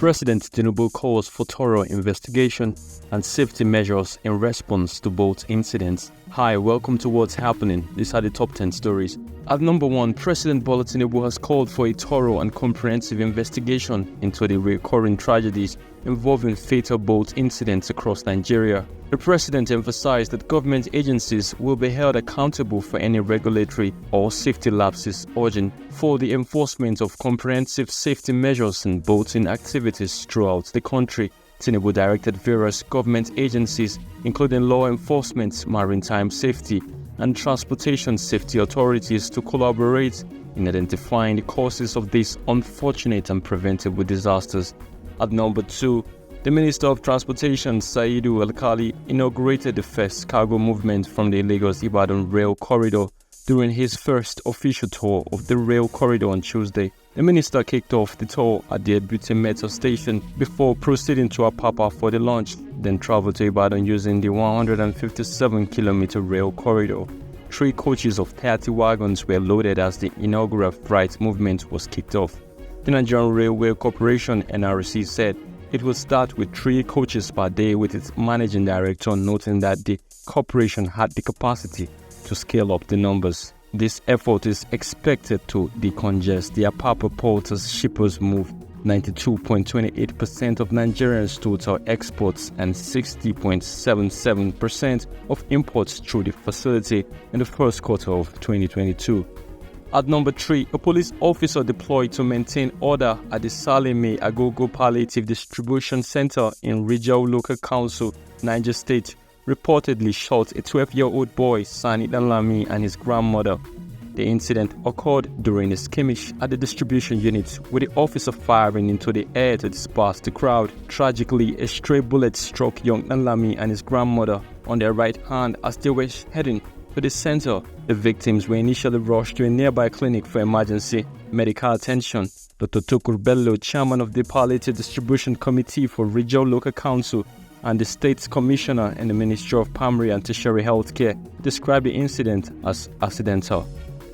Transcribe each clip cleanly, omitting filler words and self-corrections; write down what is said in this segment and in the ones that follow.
President Tinubu calls for thorough investigation and safety measures in response to both incidents. Hi, welcome to What's Happening. These are the top 10 stories. At number 1, President Bola Tinubu has called for a thorough and comprehensive investigation into the recurring tragedies involving fatal boat incidents across Nigeria. The president emphasized that government agencies will be held accountable for any regulatory or safety lapses, urging for the enforcement of comprehensive safety measures in boating activities throughout the country. Tinubu directed various government agencies, including law enforcement, maritime safety, and transportation safety authorities, to collaborate in identifying the causes of these unfortunate and preventable disasters. At number 2, the Minister of Transportation, Saidu Alkali, inaugurated the first cargo movement from the Lagos-Ibadan rail corridor during his first official tour of the rail corridor on Tuesday. The minister kicked off the tour at the Egbetokun metro station before proceeding to Apapa for the launch, then traveled to Ibadan using the 157-kilometer rail corridor. 3 coaches of 30 wagons were loaded as the inaugural freight movement was kicked off. The Nigerian Railway Corporation (NRC) said it will start with 3 coaches per day, with its managing director noting that the corporation had the capacity to scale up the numbers. This effort is expected to decongest the Apapa port as shippers move 92.28% of Nigerians' total exports and 60.77% of imports through the facility in the first quarter of 2022. At number 3, a police officer deployed to maintain order at the Saleme Agogo Palliative Distribution Center in Rijau Local Council, Niger State, reportedly shot a 12-year-old boy, Sani Danlami, and his grandmother. The incident occurred during a skirmish at the distribution unit, with the officer firing into the air to disperse the crowd. Tragically, a stray bullet struck young Danlami and his grandmother on their right hand as they were heading to the center. The victims were initially rushed to a nearby clinic for emergency medical attention. Dr. Tukur Bello, chairman of the Palliative Distribution Committee for Rijau Local Council and the State's Commissioner in the Ministry of Primary and Tertiary Healthcare, described the incident as accidental.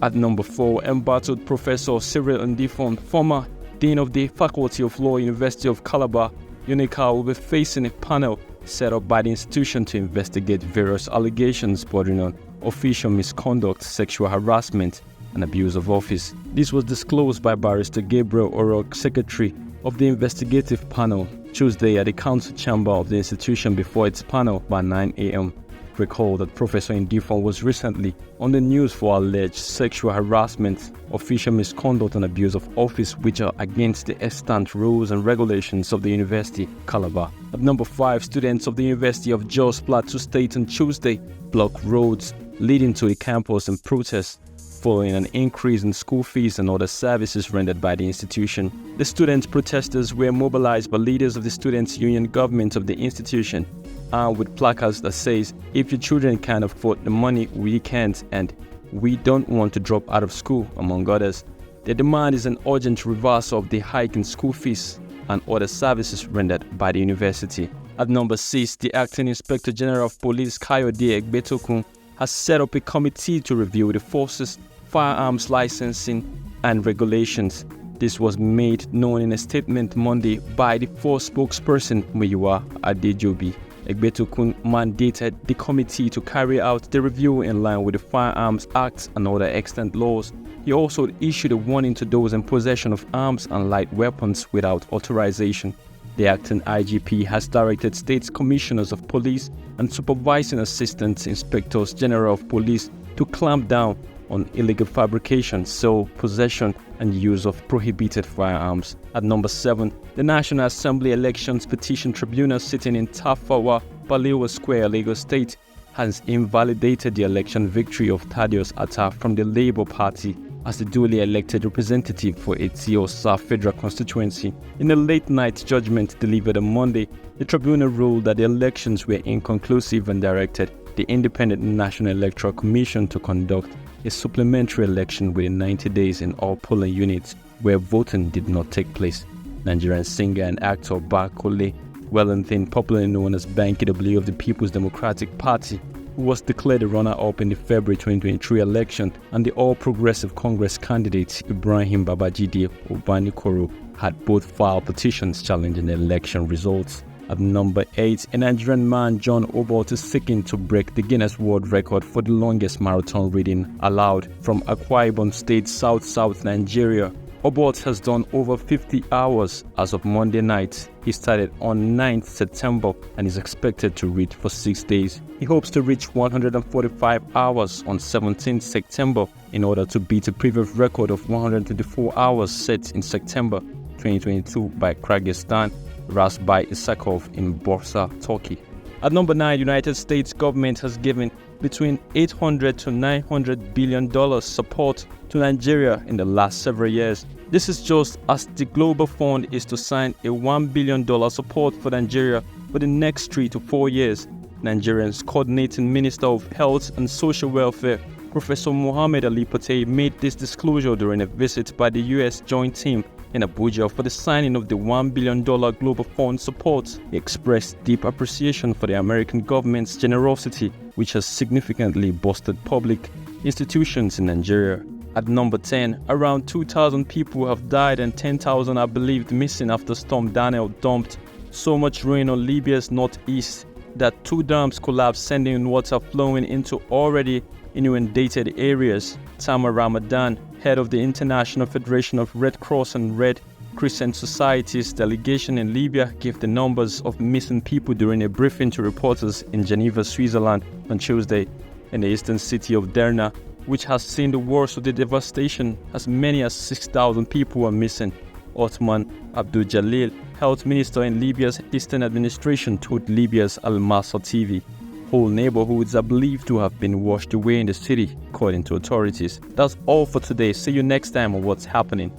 At number 4, embattled Professor Cyril Ndifon, former Dean of the Faculty of Law, University of Calabar, UNICAL, will be facing a panel set up by the institution to investigate various allegations bordering on official misconduct, sexual harassment, and abuse of office. This was disclosed by Barrister Gabriel Orok, Secretary of the investigative panel, Tuesday at the council chamber of the institution before its panel by 9 a.m. Recall that Professor Ndifon was recently on the news for alleged sexual harassment, official misconduct, and abuse of office, which are against the extant rules and regulations of the University, Calabar. At number 5, students of the University of Jos, Plateau State on Tuesday blocked roads leading to the campus in protest following an increase in school fees and other services rendered by the institution. The student protesters were mobilized by leaders of the students' union government of the institution, with placards that says, "If your children can't afford the money, we can't, and we don't want to drop out of school," among others. Their demand is an urgent reversal of the hike in school fees and other services rendered by the university. At number 6, the Acting Inspector General of Police, Kayode Egbetokun, has set up a committee to review the force's firearms licensing and regulations. This was made known in a statement Monday by the force spokesperson, Muyiwa Adejobi. Egbetokun mandated the committee to carry out the review in line with the Firearms Act and other extant laws. He also issued a warning to those in possession of arms and light weapons without authorization. The acting IGP has directed State Commissioners of Police and Supervising Assistant Inspectors General of Police to clamp down on illegal fabrication, sale, possession, and use of prohibited firearms. At number 7, the National Assembly Elections Petition Tribunal sitting in Tafawa Balewa Square, Lagos State, has invalidated the election victory of Thaddeus Atta from the Labour Party as the duly elected representative for Etiosa Federal Constituency. In a late-night judgment delivered on Monday, the tribunal ruled that the elections were inconclusive and directed the Independent National Electoral Commission to conduct a supplementary election within 90 days in all polling units where voting did not take place. Nigerian singer and actor Bakole Wellington, popularly known as Banky W of the People's Democratic Party, who was declared the runner-up in the February 2023 election, and the All Progressive Congress candidate Ibrahim Babajide Obanikoro had both filed petitions challenging the election results. At number 8, a Nigerian man, John Obot, is seeking to break the Guinness World Record for the longest marathon reading aloud from Apapa-Ibadan State, South Nigeria. Obot has done over 50 hours as of Monday night. He started on 9th September and is expected to read for 6 days. He hopes to reach 145 hours on 17th September in order to beat a previous record of 124 hours set in September 2022 by Kyrgyzstan Rasbay Isakov in Bursa, Turkey. At number 9, United States government has given between $800 to $900 billion support to Nigeria in the last several years. This is just as the Global Fund is to sign a $1 billion support for Nigeria for the next 3 to 4 years. Nigeria's coordinating Minister of Health and Social Welfare, Professor Mohammed Ali Patey, made this disclosure during a visit by the U.S. Joint Team in Abuja for the signing of the $1 billion Global Fund support. He expressed deep appreciation for the American government's generosity, which has significantly boosted public institutions in Nigeria. At number 10, around 2,000 people have died and 10,000 are believed missing after Storm Daniel dumped so much rain on Libya's northeast that 2 dams collapsed, sending water flowing into already inundated areas. Tamar Ramadan, head of the International Federation of Red Cross and Red Crescent Societies delegation in Libya, gave the numbers of missing people during a briefing to reporters in Geneva, Switzerland on Tuesday. In the eastern city of Derna, which has seen the worst of the devastation, as many as 6,000 people are missing. Othman Abdul Jalil, health minister in Libya's eastern administration, told Libya's Al-Masr TV. Whole neighborhoods are believed to have been washed away in the city, according to authorities. That's all for today. See you next time on What's Happening.